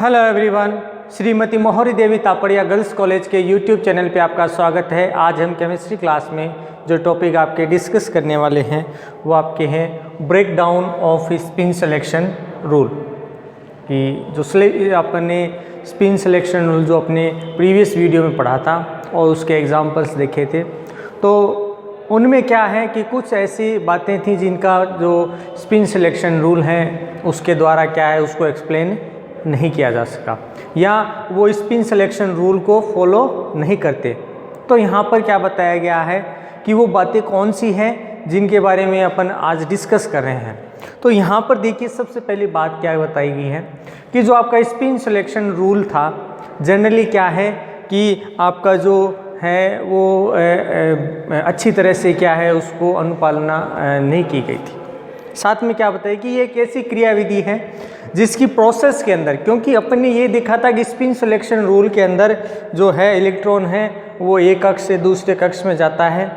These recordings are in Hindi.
हेलो एवरीवन, श्रीमती मोहरी देवी तापड़िया गर्ल्स कॉलेज के यूट्यूब चैनल पे आपका स्वागत है। आज हम केमिस्ट्री क्लास में जो टॉपिक आपके डिस्कस करने वाले हैं वो आपके हैं break down of spin selection rule. कि जो आपने स्पिन सिलेक्शन रूल जो अपने प्रीवियस वीडियो में पढ़ा था और उसके एग्जांपल्स देखे थे, तो उनमें क्या है कि कुछ ऐसी बातें थी जिनका जो स्पिन सिलेक्शन रूल है उसके द्वारा क्या है उसको एक्सप्लेन नहीं किया जा सका या वो स्पिन सिलेक्शन रूल को फॉलो नहीं करते। तो यहाँ पर क्या बताया गया है कि वो बातें कौन सी हैं जिनके बारे में अपन आज डिस्कस कर रहे हैं। तो यहाँ पर देखिए, सबसे पहली बात क्या बताई गई है कि जो आपका स्पिन सिलेक्शन रूल था जनरली क्या है कि आपका जो है वो अच्छी तरह से क्या है उसको अनुपालना नहीं की गई थी। साथ में क्या बताया कि ये एक ऐसी क्रियाविधि है जिसकी प्रोसेस के अंदर, क्योंकि अपन ने ये देखा था कि स्पिन सिलेक्शन रूल के अंदर जो है इलेक्ट्रॉन है वो एक कक्ष से दूसरे कक्ष में जाता है,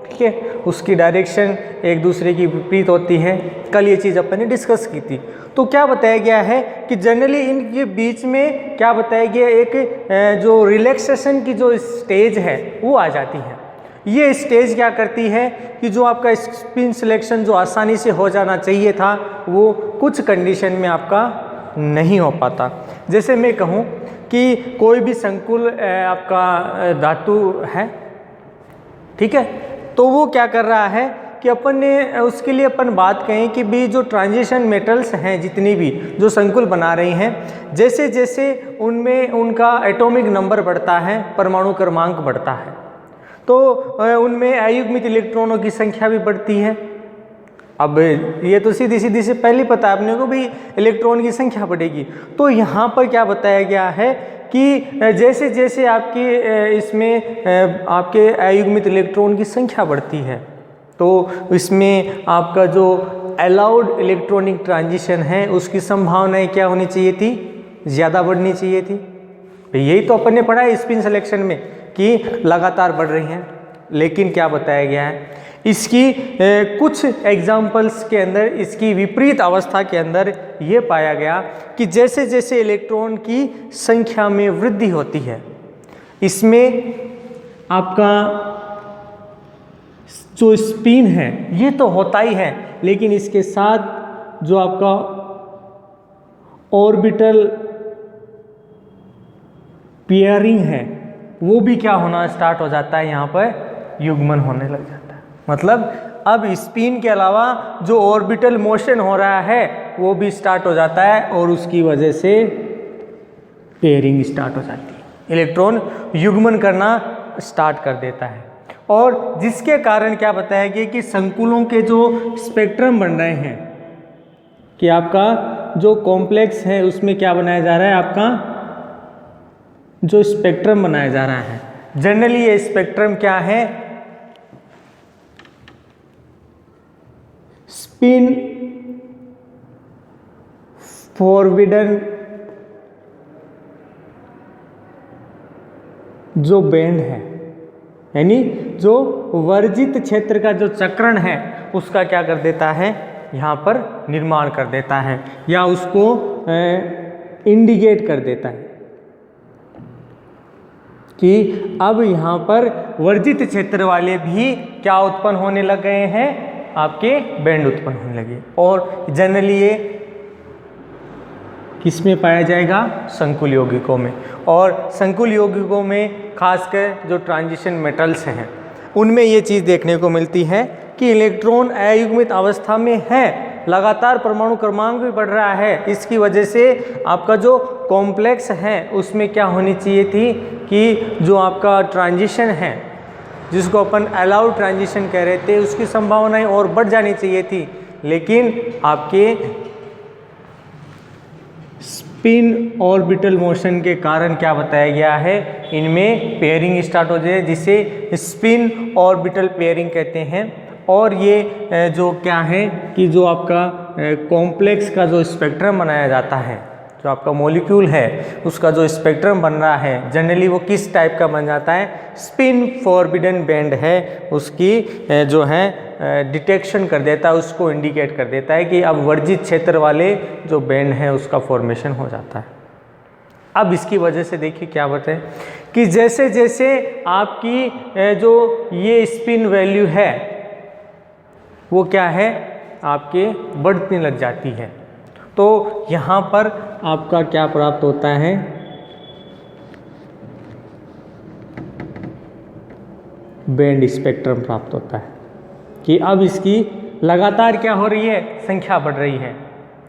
ठीक है, उसकी डायरेक्शन एक दूसरे की विपरीत होती है। कल ये चीज़ अपन ने डिस्कस की थी। तो क्या बताया गया है कि जनरली इनके बीच में क्या बताया गया, एक जो रिलैक्सेशन की जो स्टेज है वो आ जाती है। ये स्टेज क्या करती है कि जो आपका स्पिन सिलेक्शन जो आसानी से हो जाना चाहिए था वो कुछ कंडीशन में आपका नहीं हो पाता। जैसे मैं कहूँ कि कोई भी संकुल आपका धातु है, ठीक है, तो वो क्या कर रहा है कि अपन ने उसके लिए अपन बात कहें कि भी जो ट्रांजिशन मेटल्स हैं जितनी भी जो संकुल बना रही हैं, जैसे जैसे उनमें उनका एटॉमिक नंबर बढ़ता है, परमाणु क्रमांक बढ़ता है, तो उनमें अयुग्मित इलेक्ट्रॉनों की संख्या भी बढ़ती है। अब ये तो सीधी सीधी से पहले पता है अपने को भी इलेक्ट्रॉन की संख्या बढ़ेगी। तो यहाँ पर क्या बताया गया है कि जैसे जैसे आपके इसमें आपके अयुग्मित इलेक्ट्रॉन की संख्या बढ़ती है तो इसमें आपका जो अलाउड इलेक्ट्रॉनिक ट्रांजिशन है उसकी संभावनाएं क्या होनी चाहिए थी, ज़्यादा बढ़नी चाहिए थी। यही तो अपन ने पढ़ा है स्पिन सिलेक्शन में कि लगातार बढ़ रही हैं। लेकिन क्या बताया गया है, इसकी कुछ एग्जाम्पल्स के अंदर इसकी विपरीत अवस्था के अंदर ये पाया गया कि जैसे जैसे इलेक्ट्रॉन की संख्या में वृद्धि होती है, इसमें आपका जो स्पिन है ये तो होता ही है, लेकिन इसके साथ जो आपका ऑर्बिटल पेयरिंग है वो भी क्या होना स्टार्ट हो जाता है, यहाँ पर युग्मन होने लग जाता है। मतलब अब स्पिन के अलावा जो ऑर्बिटल मोशन हो रहा है वो भी स्टार्ट हो जाता है और उसकी वजह से पेयरिंग स्टार्ट हो जाती है, इलेक्ट्रॉन युग्मन करना स्टार्ट कर देता है। और जिसके कारण क्या बताया गया कि संकुलों के जो स्पेक्ट्रम बन रहे हैं कि आपका जो कॉम्प्लेक्स है उसमें क्या बनाया जा रहा है, आपका जो स्पेक्ट्रम बनाया जा रहा है। जनरली ये स्पेक्ट्रम क्या है, स्पिन फॉरबिडन जो बैंड है, यानी जो वर्जित क्षेत्र का जो चक्रण है उसका क्या कर देता है, यहाँ पर निर्माण कर देता है या उसको इंडिकेट कर देता है कि अब यहाँ पर वर्जित क्षेत्र वाले भी क्या उत्पन्न होने लग गए हैं, आपके बैंड उत्पन्न होने लगे। और जनरली ये किसमें पाया जाएगा, संकुल यौगिकों में। और संकुल यौगिकों में खासकर जो ट्रांजिशन मेटल्स हैं उनमें ये चीज़ देखने को मिलती है कि इलेक्ट्रॉन अयुग्मित अवस्था में है, लगातार परमाणु क्रमांक भी बढ़ रहा है। इसकी वजह से आपका जो कॉम्प्लेक्स है उसमें क्या होनी चाहिए थी कि जो आपका ट्रांजिशन है जिसको अपन अलाउड ट्रांजिशन कह रहे थे उसकी संभावनाएं और बढ़ जानी चाहिए थी, लेकिन आपके स्पिन ऑर्बिटल मोशन के कारण क्या बताया गया है, इनमें पेयरिंग स्टार्ट हो जाए जिसे स्पिन ऑर्बिटल पेयरिंग कहते हैं। और ये जो क्या है कि जो आपका कॉम्प्लेक्स का जो स्पेक्ट्रम बनाया जाता है, जो आपका मॉलिक्यूल है उसका जो स्पेक्ट्रम बन रहा है जनरली वो किस टाइप का बन जाता है, स्पिन फॉरबिडन बैंड है उसकी जो है डिटेक्शन कर देता है, उसको इंडिकेट कर देता है कि अब वर्जित क्षेत्र वाले जो बैंड हैं उसका फॉर्मेशन हो जाता है। अब इसकी वजह से देखिए क्या होता है कि जैसे जैसे आपकी जो ये स्पिन वैल्यू है वो क्या है आपके बढ़ने लग जाती है, तो यहाँ पर आपका क्या प्राप्त होता है, बैंड स्पेक्ट्रम प्राप्त होता है कि अब इसकी लगातार क्या हो रही है, संख्या बढ़ रही है,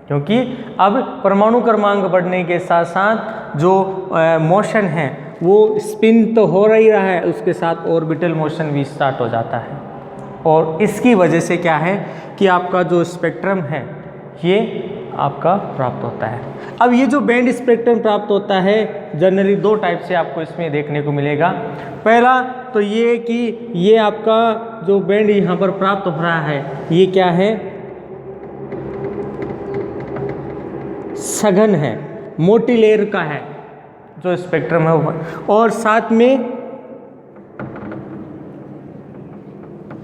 क्योंकि अब परमाणु क्रमांक बढ़ने के साथ साथ जो मोशन है वो स्पिन तो हो ही रहा है, उसके साथ ऑर्बिटल मोशन भी स्टार्ट हो जाता है, और इसकी वजह से क्या है कि आपका जो स्पेक्ट्रम है ये आपका प्राप्त होता है। अब ये जो बैंड स्पेक्ट्रम प्राप्त होता है जनरली दो टाइप से आपको इसमें देखने को मिलेगा। पहला तो ये कि ये आपका जो बैंड यहाँ पर प्राप्त हो रहा है ये क्या है, सघन है, मोटी लेयर का है जो स्पेक्ट्रम है वो, और साथ में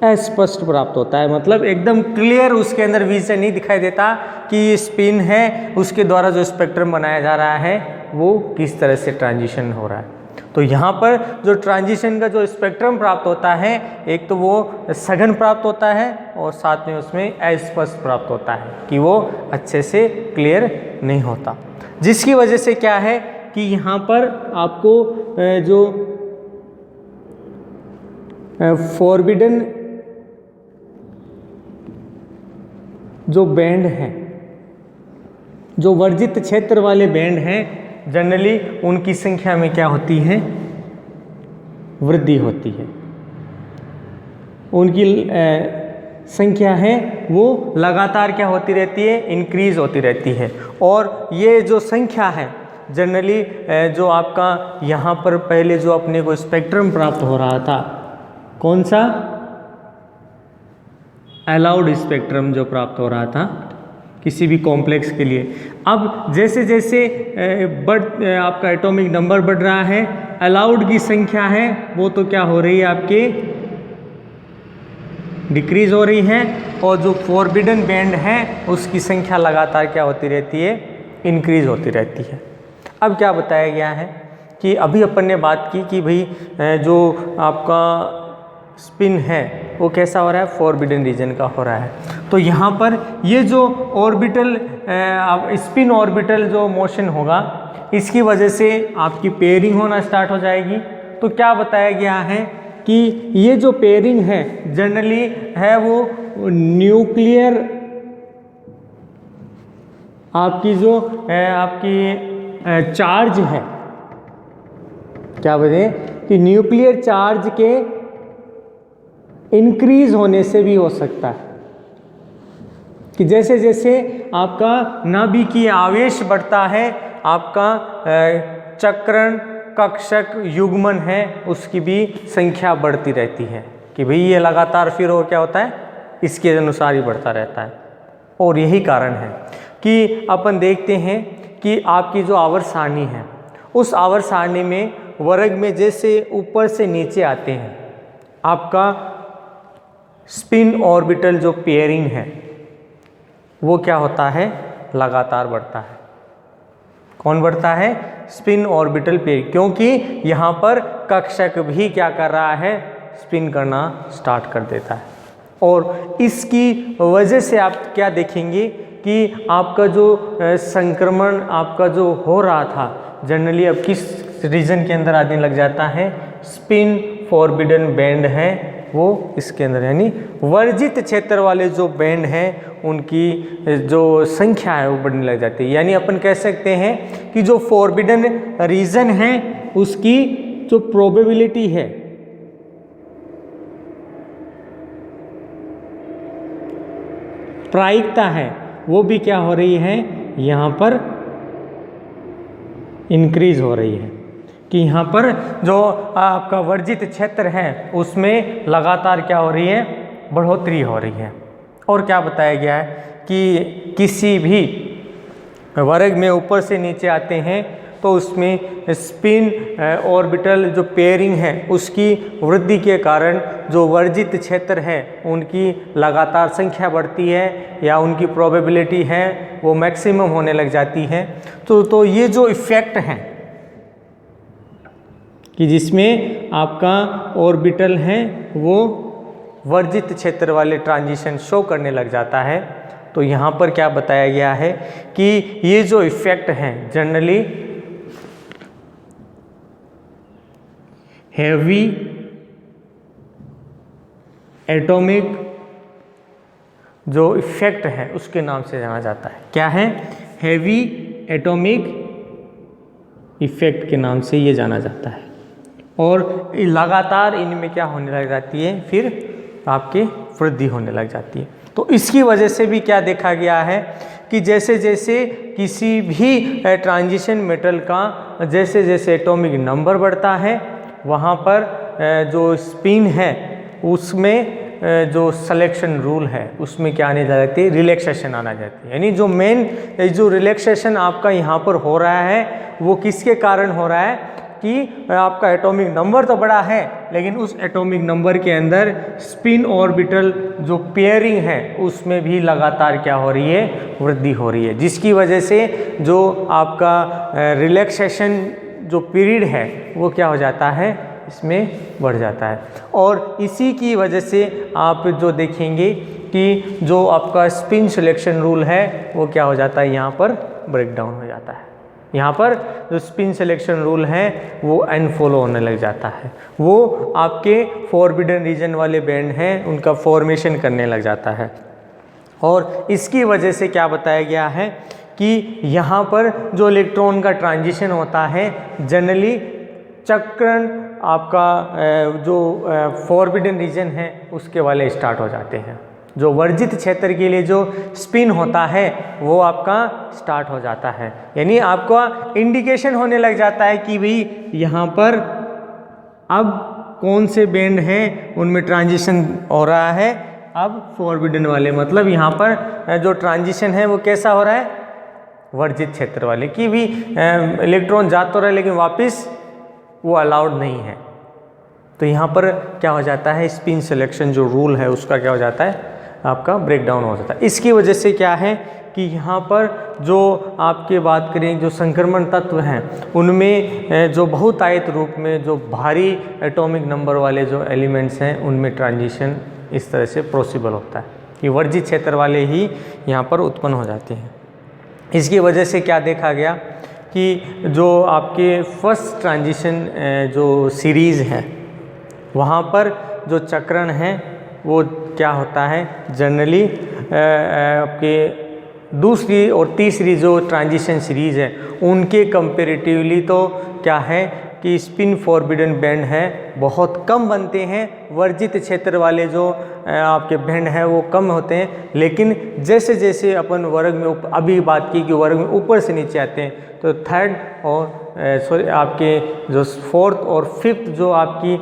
अस्पष्ट प्राप्त होता है, मतलब एकदम क्लियर उसके अंदर विजन नहीं दिखाई देता कि ये स्पिन है, उसके द्वारा जो स्पेक्ट्रम बनाया जा रहा है वो किस तरह से ट्रांजिशन हो रहा है। तो यहाँ पर जो ट्रांजिशन का जो स्पेक्ट्रम प्राप्त होता है, एक तो वो सघन प्राप्त होता है और साथ में उसमें अस्पष्ट प्राप्त होता है कि वो अच्छे से क्लियर नहीं होता, जिसकी वजह से क्या है कि यहाँ पर आपको जो फॉरबिडन जो बैंड हैं, जो वर्जित क्षेत्र वाले बैंड हैं, जनरली उनकी संख्या में क्या होती है, वृद्धि होती है, उनकी संख्या है वो लगातार क्या होती रहती है, इंक्रीज होती रहती है। और ये जो संख्या है जनरली जो आपका यहाँ पर पहले जो अपने को स्पेक्ट्रम प्राप्त हो रहा था, कौन सा, अलाउड स्पेक्ट्रम जो प्राप्त हो रहा था किसी भी कॉम्प्लेक्स के लिए, अब जैसे जैसे आपका एटॉमिक नंबर बढ़ रहा है, अलाउड की संख्या है वो तो क्या हो रही है, आपके डिक्रीज हो रही है, और जो फॉरबिडन बैंड है उसकी संख्या लगातार क्या होती रहती है, इंक्रीज होती रहती है। अब क्या बताया गया है कि अभी अपन ने बात की कि भाई जो आपका स्पिन है वो कैसा हो रहा है, फॉरबिडन रीजन का हो रहा है। तो यहाँ पर ये जो ऑर्बिटल स्पिन ऑर्बिटल जो मोशन होगा, इसकी वजह से आपकी पेयरिंग होना स्टार्ट हो जाएगी। तो क्या बताया गया है कि ये जो पेयरिंग है जनरली है वो न्यूक्लियर आपकी जो आपकी चार्ज है, क्या बोलें कि न्यूक्लियर चार्ज के इंक्रीज होने से भी हो सकता है, कि जैसे जैसे आपका नाभिकीय आवेश बढ़ता है, आपका चक्रण कक्षक युग्मन है उसकी भी संख्या बढ़ती रहती है, कि भाई ये लगातार फिर और क्या होता है, इसके अनुसार ही बढ़ता रहता है। और यही कारण है कि अपन देखते हैं कि आपकी जो आवर्त सारणी है, उस आवर्त सारणी में वर्ग में जैसे ऊपर से नीचे आते हैं, आपका स्पिन ऑर्बिटल जो पेयरिंग है वो क्या होता है, लगातार बढ़ता है। कौन बढ़ता है, स्पिन ऑर्बिटल पेयरिंग, क्योंकि यहाँ पर कक्षक भी क्या कर रहा है, स्पिन करना स्टार्ट कर देता है। और इसकी वजह से आप क्या देखेंगे कि आपका जो संक्रमण आपका जो हो रहा था जनरली अब किस रीजन के अंदर आने लग जाता है, स्पिन फॉरबिडन बैंड है वो इसके अंदर, यानी वर्जित क्षेत्र वाले जो बैंड हैं उनकी जो संख्या है वो बढ़ने लग जाती है। यानी अपन कह सकते हैं कि जो फॉरबिडन रीजन है उसकी जो प्रोबेबिलिटी है प्रायिकता है वो भी क्या हो रही है, यहाँ पर इंक्रीज हो रही है, कि यहाँ पर जो आपका वर्जित क्षेत्र है उसमें लगातार क्या हो रही है, बढ़ोतरी हो रही है। और क्या बताया गया है कि किसी भी वर्ग में ऊपर से नीचे आते हैं तो उसमें स्पिन ऑर्बिटल जो पेयरिंग है उसकी वृद्धि के कारण जो वर्जित क्षेत्र है उनकी लगातार संख्या बढ़ती है या उनकी प्रोबेबिलिटी है वो मैक्सिमम होने लग जाती है। तो ये जो इफ़ेक्ट हैं कि जिसमें आपका ऑर्बिटल है वो वर्जित क्षेत्र वाले ट्रांजिशन शो करने लग जाता है। तो यहाँ पर क्या बताया गया है कि ये जो इफेक्ट हैं जनरली हैवी एटॉमिक जो इफेक्ट है उसके नाम से जाना जाता है। क्या है? हैवी एटॉमिक इफेक्ट के नाम से ये जाना जाता है। और लगातार इनमें क्या होने लग जाती है, फिर आपकी वृद्धि होने लग जाती है। तो इसकी वजह से भी क्या देखा गया है कि जैसे जैसे किसी भी ट्रांजिशन मेटल का जैसे जैसे एटॉमिक नंबर बढ़ता है, वहाँ पर जो स्पिन है उसमें जो सिलेक्शन रूल है उसमें क्या आने जाती है, रिलैक्सेशन आना जाती है। यानी जो मेन जो रिलैक्सेशन आपका यहाँ पर हो रहा है वो किसके कारण हो रहा है कि आपका एटॉमिक नंबर तो बड़ा है, लेकिन उस एटॉमिक नंबर के अंदर स्पिन ऑर्बिटल जो पेयरिंग है उसमें भी लगातार क्या हो रही है, वृद्धि हो रही है, जिसकी वजह से जो आपका रिलैक्सेशन जो पीरियड है वो क्या हो जाता है, इसमें बढ़ जाता है। और इसी की वजह से आप जो देखेंगे कि जो आपका स्पिन सिलेक्शन रूल है वो क्या हो जाता है, यहाँ पर ब्रेक डाउन हो जाता है। यहाँ पर जो स्पिन सिलेक्शन रूल है वो अनफॉलो होने लग जाता है, वो आपके फॉरबिडन रीजन वाले बैंड हैं उनका फॉर्मेशन करने लग जाता है। और इसकी वजह से क्या बताया गया है कि यहाँ पर जो इलेक्ट्रॉन का ट्रांजिशन होता है जनरली चक्रण आपका जो फॉरबिडन रीजन है उसके वाले स्टार्ट हो जाते हैं। जो वर्जित क्षेत्र के लिए जो स्पिन होता है वो आपका स्टार्ट हो जाता है, यानी आपका इंडिकेशन होने लग जाता है कि भाई यहाँ पर अब कौन से बैंड हैं उनमें ट्रांजिशन हो रहा है, अब फॉरबिडन वाले, मतलब यहाँ पर जो ट्रांजिशन है वो कैसा हो रहा है, वर्जित क्षेत्र वाले की भी इलेक्ट्रॉन जा तो रहा है लेकिन वापस वो अलाउड नहीं है। तो यहाँ पर क्या हो जाता है, स्पिन सिलेक्शन जो रूल है उसका क्या हो जाता है, आपका ब्रेक डाउन हो जाता है। इसकी वजह से क्या है कि यहाँ पर जो आपके बात करें जो संक्रमण तत्व हैं उनमें जो बहुतायत रूप में जो भारी एटॉमिक नंबर वाले जो एलिमेंट्स हैं उनमें ट्रांजिशन इस तरह से पॉसिबल होता है कि वर्जित क्षेत्र वाले ही यहाँ पर उत्पन्न हो जाते हैं। इसकी वजह से क्या देखा गया कि जो आपके फर्स्ट ट्रांजिशन जो सीरीज़ है वहाँ पर जो चक्रण है वो क्या होता है, जनरली आपके दूसरी और तीसरी जो ट्रांजिशन सीरीज़ है उनके कंपेरेटिवली तो क्या है कि स्पिन फॉरबिडन बैंड है बहुत कम बनते हैं, वर्जित क्षेत्र वाले जो आपके बैंड हैं वो कम होते हैं। लेकिन जैसे जैसे अपन वर्ग में अभी बात की कि वर्ग में ऊपर से नीचे आते हैं तो थर्ड और सॉरी आपके जो फोर्थ और फिफ्थ जो आपकी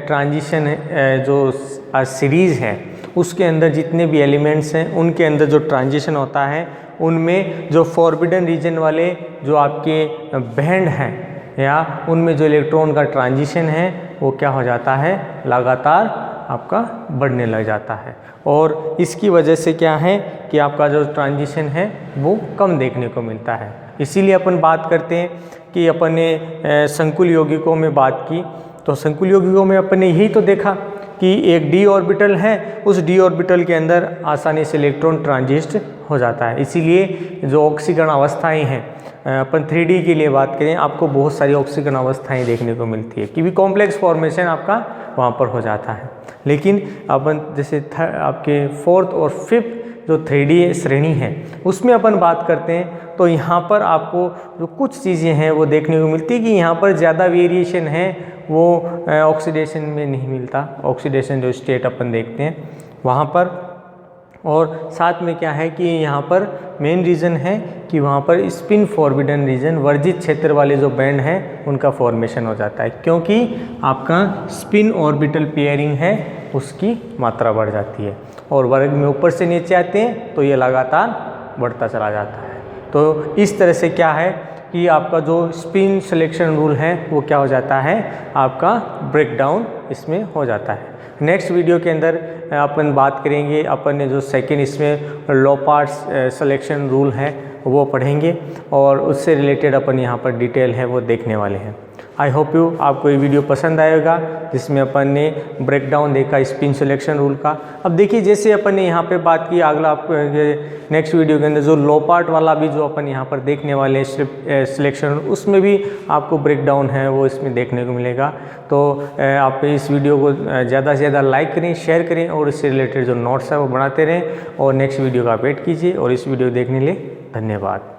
ट्रांजिशन है जो सीरीज़ है उसके अंदर जितने भी एलिमेंट्स हैं उनके अंदर जो ट्रांजिशन होता है उनमें जो फॉरबिडन रीजन वाले जो आपके बैंड हैं या उनमें जो इलेक्ट्रॉन का ट्रांजिशन है वो क्या हो जाता है, लगातार आपका बढ़ने लग जाता है। और इसकी वजह से क्या है कि आपका जो ट्रांजिशन है वो कम देखने को मिलता है। इसीलिए अपन बात करते हैं कि अपन ने संकुल यौगिकों में बात की तो संकुल यौगिकों में अपन ने यही तो देखा कि एक डी ऑर्बिटल है, उस डी ऑर्बिटल के अंदर आसानी से इलेक्ट्रॉन ट्रांजिस्ट हो जाता है। इसीलिए जो ऑक्सीकरण अवस्थाएं हैं अपन 3D के लिए बात करें आपको बहुत सारी ऑक्सीकरण अवस्थाएं देखने को मिलती है कि भी कॉम्प्लेक्स फॉर्मेशन आपका वहाँ पर हो जाता है। लेकिन अपन जैसे आपके फोर्थ और फिफ्थ जो 3D श्रेणी है उसमें अपन बात करते हैं तो यहाँ पर आपको जो कुछ चीज़ें हैं वो देखने को मिलती है कि यहाँ पर ज़्यादा वेरिएशन है वो ऑक्सीडेशन में नहीं मिलता, ऑक्सीडेशन जो स्टेट अपन देखते हैं वहाँ पर। और साथ में क्या है कि यहाँ पर मेन रीज़न है कि वहाँ पर स्पिन फॉरबिडन रीजन वर्जित क्षेत्र वाले जो बैंड हैं उनका फॉर्मेशन हो जाता है, क्योंकि आपका स्पिन ऑर्बिटल पेयरिंग है उसकी मात्रा बढ़ जाती है और वर्ग में ऊपर से नीचे आते हैं तो ये लगातार बढ़ता चला जाता है। तो इस तरह से क्या है कि आपका जो स्पिन सिलेक्शन रूल है वो क्या हो जाता है, आपका ब्रेक डाउन इसमें हो जाता है। नेक्स्ट वीडियो के अंदर अपन बात करेंगे, अपन ने जो सेकेंड इसमें लोपार्ट्स सिलेक्शन रूल है वो पढ़ेंगे और उससे रिलेटेड अपन यहाँ पर डिटेल है वो देखने वाले हैं। आई होप यू आपको ये वीडियो पसंद आएगा, जिसमें अपन ने ब्रेक डाउन देखा स्पिन सिलेक्शन रूल का। अब देखिए जैसे अपन ने यहाँ पे बात की, अगला आपको नेक्स्ट वीडियो के अंदर जो लो पार्ट वाला भी जो अपन यहाँ पर देखने वाले हैं सिलेक्शन, उसमें भी आपको ब्रेक डाउन है वो इसमें देखने को मिलेगा। तो आप इस वीडियो को ज़्यादा से ज़्यादा लाइक करें, शेयर करें और इससे रिलेटेड जो नोट्स है वो बनाते रहें और नेक्स्ट वीडियो का वेट कीजिए। और इस वीडियो देखने के लिए धन्यवाद।